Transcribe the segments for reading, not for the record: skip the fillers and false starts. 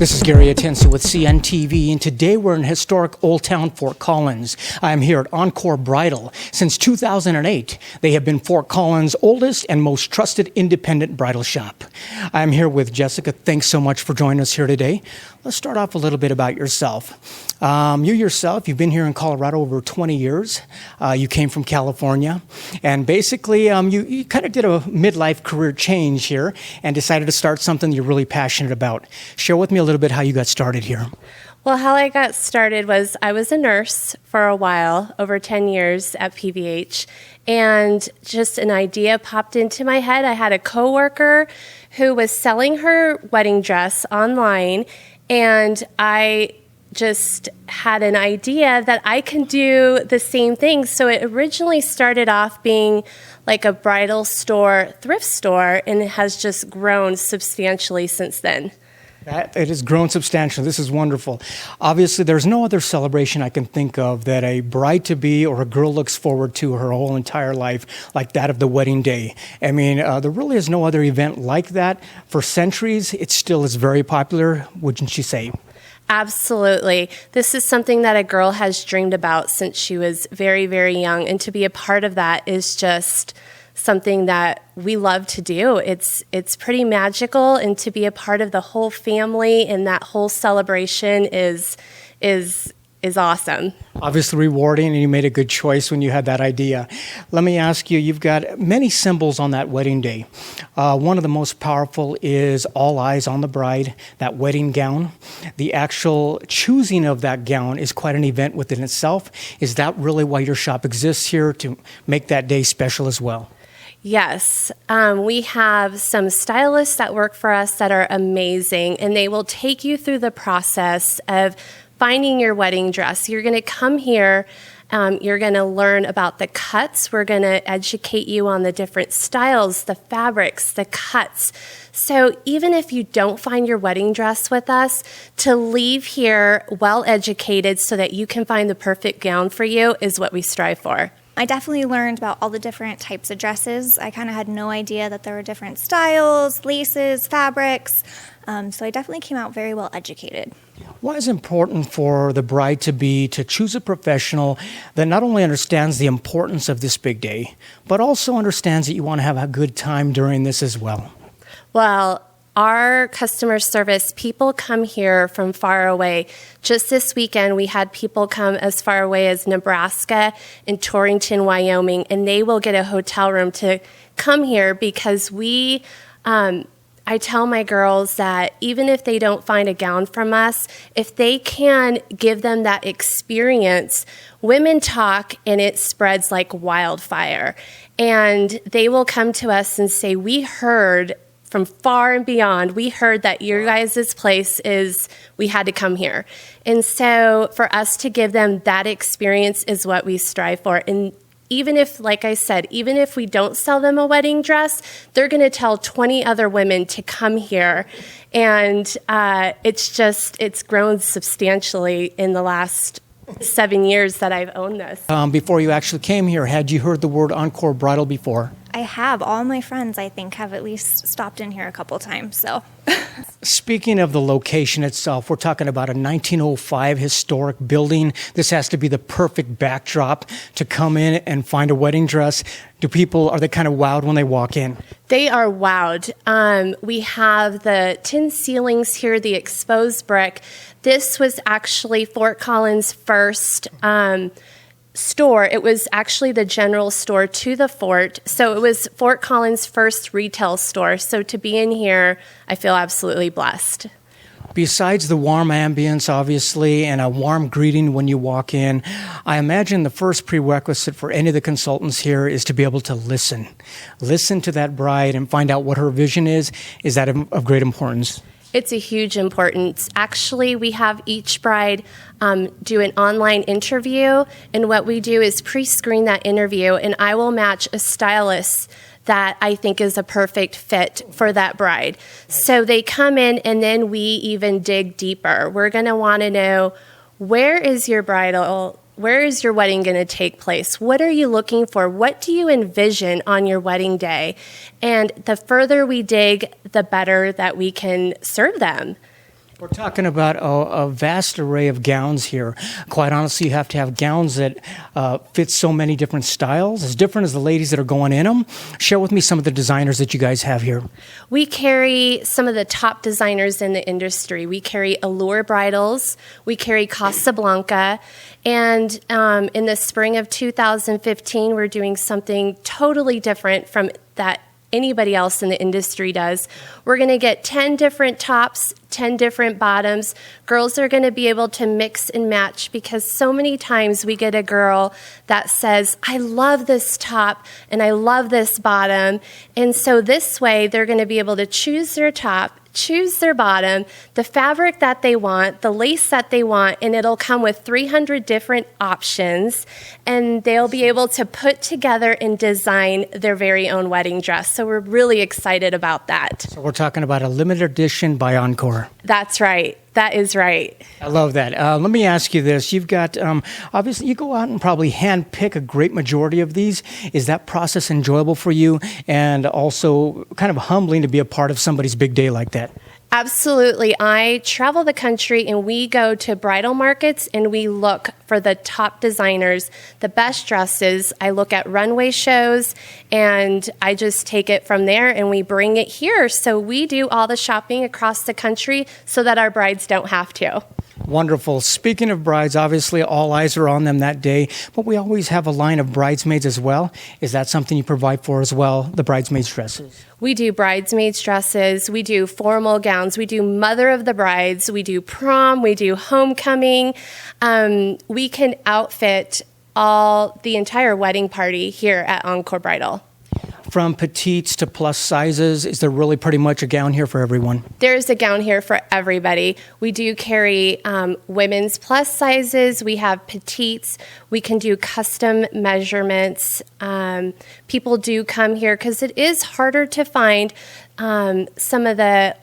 This is Gary Atanu with CNTV, and today we're in historic Old Town Fort Collins. I'm here at Encore Bridal. Since 2008, they have been Fort Collins' oldest and most trusted independent bridal shop. I'm here with Jessica. Thanks so much for joining us here today. Let's start off a little bit about yourself. You've been here in Colorado over 20 years. You came from California, and basically you kind of did a midlife career change here and decided to start something you're really passionate about. Share with me a little bit how you got started here. Well, how I got started was I was a nurse for a while, over 10 years at PVH, and just an idea popped into my head. I had a coworker who was selling her wedding dress online, and I just had an idea that I can do the same thing. So it originally started off being like a bridal store, thrift store, and it has just grown substantially since then. It has grown substantially. This is wonderful. Obviously, there's no other celebration I can think of that a bride-to-be or a girl looks forward to her whole entire life like that of the wedding day. I mean, there really is no other event like that. For centuries, it still is very popular, wouldn't you say? Absolutely. This is something that a girl has dreamed about since she was very, very young, and to be a part of that is just something that we love to do. It's pretty magical, and to be a part of the whole family and that whole celebration is awesome. Obviously rewarding, and you made a good choice when you had that idea. Let me ask you, you've got many symbols on that wedding day. One of the most powerful is all eyes on the bride, that wedding gown. The actual choosing of that gown is quite an event within itself. Is that really why your shop exists here, to make that day special as well? Yes, we have some stylists that work for us that are amazing, and they will take you through the process of finding your wedding dress. You're going to come here, you're going to learn about the cuts. We're going to educate you on the different styles, the fabrics, the cuts. So even if you don't find your wedding dress with us, to leave here well educated so that you can find the perfect gown for you is what we strive for. I definitely learned about all the different types of dresses. I kind of had no idea that there were different styles, laces, fabrics. So I definitely came out very well educated. Why is it important for the bride-to-be to choose a professional that not only understands the importance of this big day, but also understands that you want to have a good time during this as well? Well, our customer service, people come here from far away. Just this weekend, we had people come as far away as Nebraska and Torrington, Wyoming, and they will get a hotel room to come here because I tell my girls that even if they don't find a gown from us, if they can give them that experience, women talk and it spreads like wildfire. And they will come to us and say, we heard from far and beyond, we heard that your guys' place we had to come here. And so for us to give them that experience is what we strive for. And even if, like I said, even if we don't sell them a wedding dress, they're going to tell 20 other women to come here. And it's grown substantially in the last 7 years that I've owned this. Before you actually came here, had you heard the word Encore Bridal before? I have. All my friends, I think, have at least stopped in here a couple times. So, Speaking of the location itself, we're talking about a 1905 historic building. This has to be the perfect backdrop to come in and find a wedding dress. Are they kind of wowed when they walk in? They are wowed. We have the tin ceilings here, the exposed brick. This was actually Fort Collins' first store. It was actually the general store to the fort. So it was Fort Collins' first retail store. So to be in here, I feel absolutely blessed. Besides the warm ambience, obviously, and a warm greeting when you walk in, I imagine the first prerequisite for any of the consultants here is to be able to listen. Listen to that bride and find out what her vision is. Is that of great importance? It's a huge importance. Actually, we have each bride do an online interview, and what we do is pre-screen that interview, and I will match a stylist that I think is a perfect fit for that bride. So they come in, and then we even dig deeper. We're going to want to know, where is your wedding going to take place? What are you looking for? What do you envision on your wedding day? And the further we dig, the better that we can serve them. We're talking about a vast array of gowns here. Quite honestly, you have to have gowns that fit so many different styles, as different as the ladies that are going in them. Share with me some of the designers that you guys have here. We carry some of the top designers in the industry. We carry Allure Bridals, we carry Casablanca, and in the spring of 2015, we're doing something totally different from that anybody else in the industry does. We're going to get 10 different tops, 10 different bottoms. Girls are going to be able to mix and match because so many times we get a girl that says, I love this top and I love this bottom. And so this way they're going to be able to choose their top, choose their bottom, the fabric that they want, the lace that they want, and it'll come with 300 different options, and they'll be able to put together and design their very own wedding dress. So we're really excited about that. So we're talking about a limited edition by Encore. That's right. That is right. I love that. Let me ask you this. You've got, obviously, you go out and probably hand pick a great majority of these. Is that process enjoyable for you and also kind of humbling to be a part of somebody's big day like that? Absolutely. I travel the country and we go to bridal markets and we look for the top designers, the best dresses. I look at runway shows and I just take it from there and we bring it here. So we do all the shopping across the country so that our brides don't have to. Wonderful. Speaking of brides, obviously all eyes are on them that day, but we always have a line of bridesmaids as well. Is that something you provide for as well, the bridesmaids dresses? We do bridesmaids dresses, we do formal gowns, we do mother of the brides, we do prom, we do homecoming. We can outfit the entire wedding party here at Encore Bridal. From petites to plus sizes, is there really pretty much a gown here for everyone? There's a gown here for everybody. We do carry women's plus sizes. We have petites. We can do custom measurements. People do come here because it is harder to find some of the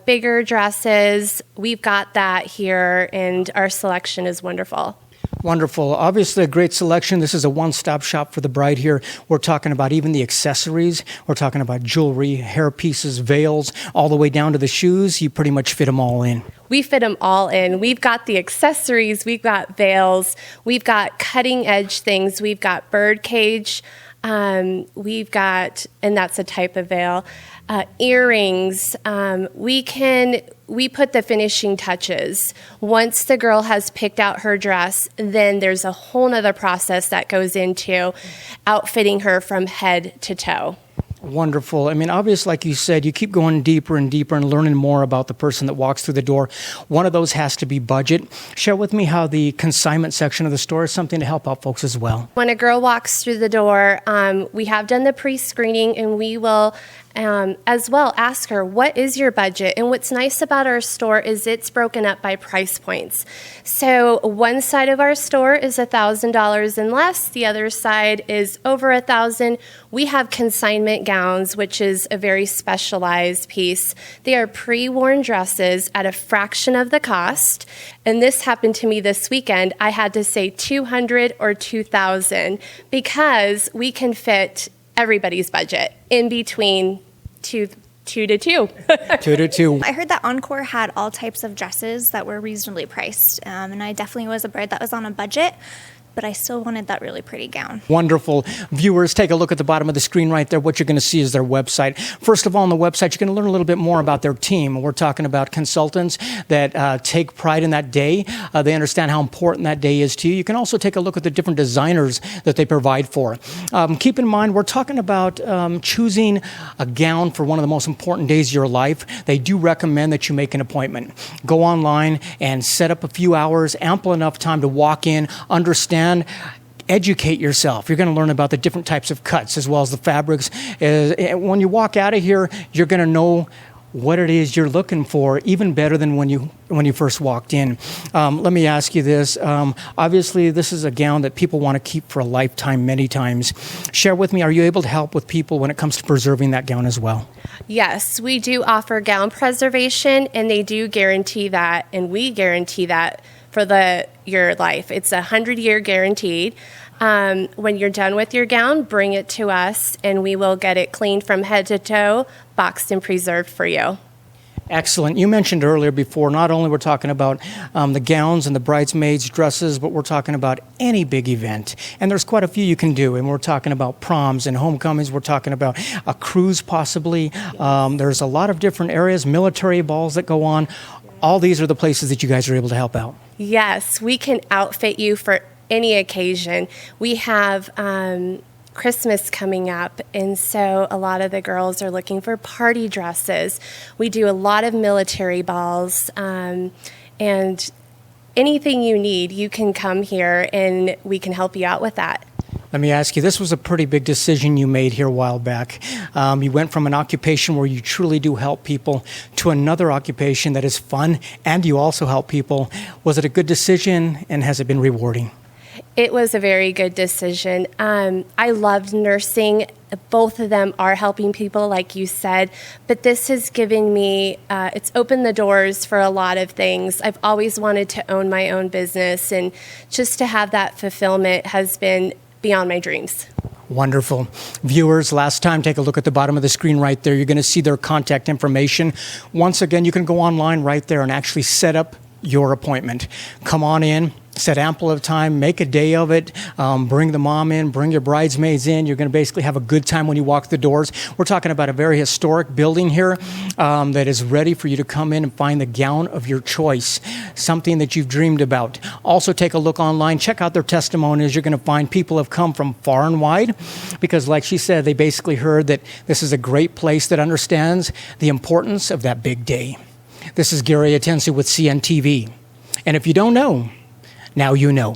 bigger dresses. We've got that here, and our selection is wonderful. Wonderful. Obviously a great selection. This is a one-stop shop for the bride here. We're talking about even the accessories. We're talking about jewelry, hair pieces, veils, all the way down to the shoes. You pretty much fit them all in. We fit them all in. We've got the accessories. We've got veils. We've got cutting edge things. We've got birdcage. We've got, and that's a type of veil, earrings. We put the finishing touches. Once the girl has picked out her dress, then there's a whole nother process that goes into outfitting her from head to toe. Wonderful. I mean, obviously, like you said, you keep going deeper and deeper and learning more about the person that walks through the door. One of those has to be budget. Share with me how the consignment section of the store is something to help out folks as well. When a girl walks through the door, we have done the pre-screening and we will as well ask her, what is your budget? And what's nice about our store is it's broken up by price points. So one side of our store is $1,000 and less. The other side is over $1,000. We have consignment gowns, which is a very specialized piece. They are pre-worn dresses at a fraction of the cost. And this happened to me this weekend. I had to say $200 or $2,000 because we can fit everybody's budget in between two to two. 2 to 2. I heard that Encore had all types of dresses that were reasonably priced, and I definitely was a bride that was on a budget, but I still wanted that really pretty gown. Wonderful. Viewers, take a look at the bottom of the screen right there. What you're going to see is their website. First of all, on the website, you're going to learn a little bit more about their team. We're talking about consultants that take pride in that day. They understand how important that day is to you. You can also take a look at the different designers that they provide for. Keep in mind, we're talking about choosing a gown for one of the most important days of your life. They do recommend that you make an appointment. Go online and set up a few hours, ample enough time to walk in, understand, educate yourself. You're going to learn about the different types of cuts as well as the fabrics. When you walk out of here, you're going to know what it is you're looking for even better than when you first walked in. Let me ask you this. Obviously, this is a gown that people want to keep for a lifetime many times. Share with me, are you able to help with people when it comes to preserving that gown as well? Yes, we do offer gown preservation, and they do guarantee that, and we guarantee that for your life. It's 100-year guaranteed. When you're done with your gown, bring it to us, and we will get it cleaned from head to toe, boxed and preserved for you. Excellent. You mentioned earlier before, not only we're talking about the gowns and the bridesmaids' dresses, but we're talking about any big event. And there's quite a few you can do. And we're talking about proms and homecomings. We're talking about a cruise possibly. There's a lot of different areas, military balls that go on. All these are the places that you guys are able to help out. Yes, we can outfit you for any occasion. We have Christmas coming up, and so a lot of the girls are looking for party dresses. We do a lot of military balls, and anything you need, you can come here and we can help you out with that. Let me ask you, this was a pretty big decision you made here a while back. You went from an occupation where you truly do help people to another occupation that is fun and you also help people. Was it a good decision, and has it been rewarding? It was a very good decision. I loved nursing. Both of them are helping people, like you said, but this has given me, it's opened the doors for a lot of things. I've always wanted to own my own business, and just to have that fulfillment has been beyond my dreams. Wonderful. Viewers, last time, take a look at the bottom of the screen right there. You're going to see their contact information. Once again, you can go online right there and actually set up your appointment. Come on in. Set ample of time, make a day of it, bring the mom in, bring your bridesmaids in. You're going to basically have a good time when you walk the doors. We're talking about a very historic building here that is ready for you to come in and find the gown of your choice, something that you've dreamed about. Also, take a look online, check out their testimonies. You're going to find people have come from far and wide because, like she said, they basically heard that this is a great place that understands the importance of that big day. This is Gary Atensi with CNTV. And if you don't know, now you know.